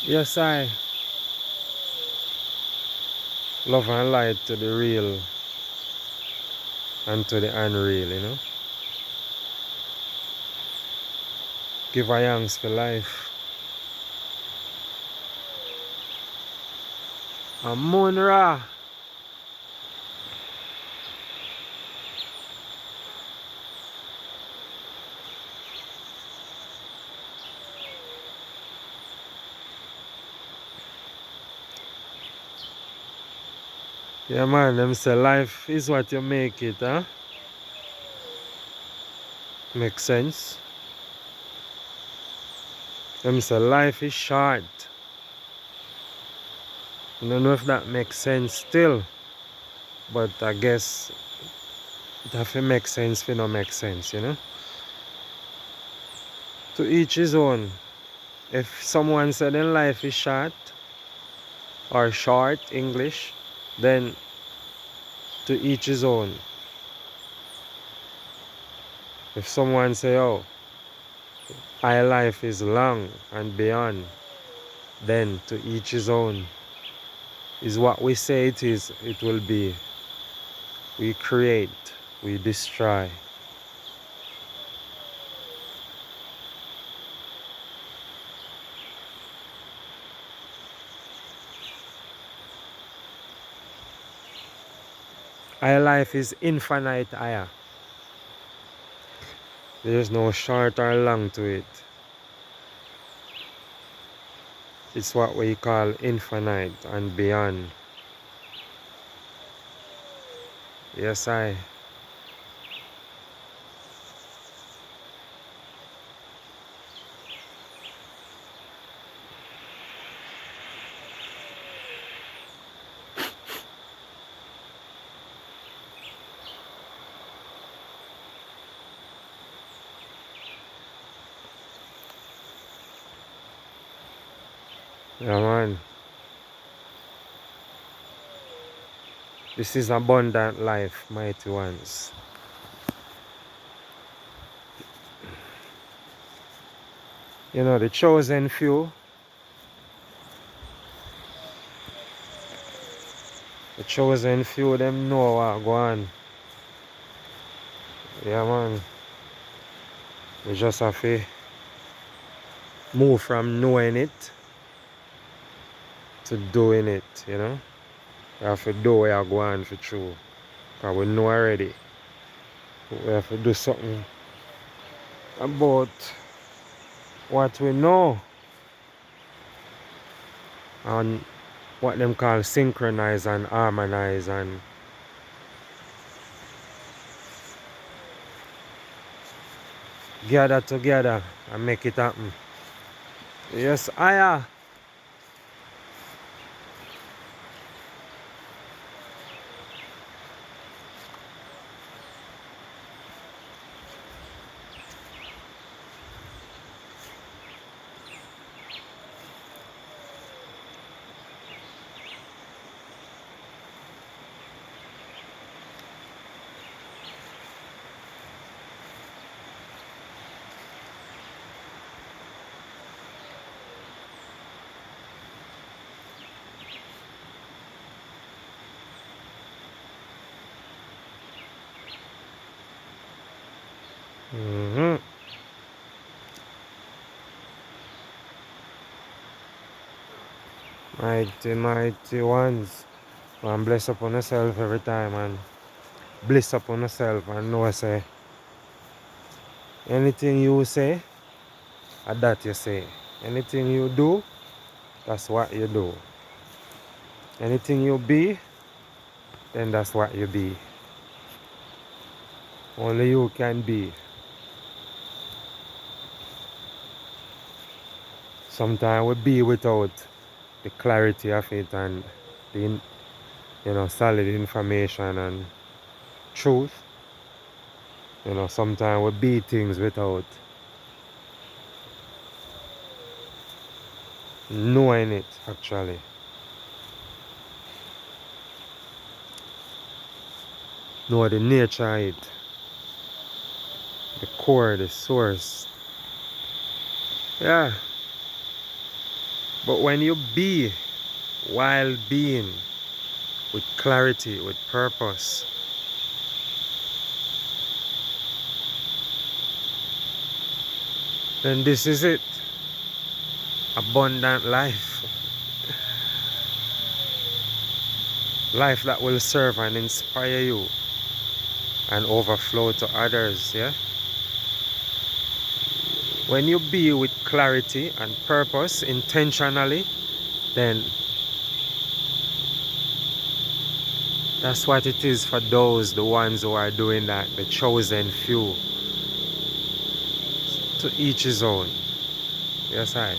Yes, I love and light to the real and to the unreal. Give a thanks for life. Amunra. Yeah, man, them say life is what you make it, huh? Makes sense. Them say life is short. I don't know if that makes sense still, but I guess it have to make sense if it don't make sense. To each his own. If someone said in life is short or short English, then to each his own. If someone say, oh, our life is long and beyond, then to each his own. Is what we say it is, it will be. We create, we destroy. Our life is infinite higher. There's no short or long to it. It's what we call infinite and beyond. Yes, I. Yeah, man. This is abundant life, mighty ones. The chosen few, them know what go on. Yeah, man. We just have to move from knowing it to doing it. We have to do what we are going for true. Because we know already. We have to do something about what we know and what them call synchronize and harmonize and gather together and make it happen. Yes, I. Mighty, mighty ones. And bless upon yourself every time and bless upon yourself and know say anything you say, that you say. Anything you do, that's what you do. Anything you be, then that's what you be. Only you can be. Sometimes we be without the clarity of it and the solid information and truth. Sometimes we be things without knowing it actually. Know the nature of it. The core, the source. Yeah. But when you be while being with clarity, with purpose, then this is it. Abundant life. Life that will serve and inspire you and overflow to others, yeah? When you be with clarity and purpose intentionally, then that's what it is for those, the ones who are doing that, the chosen few. To each his own. Yes, I.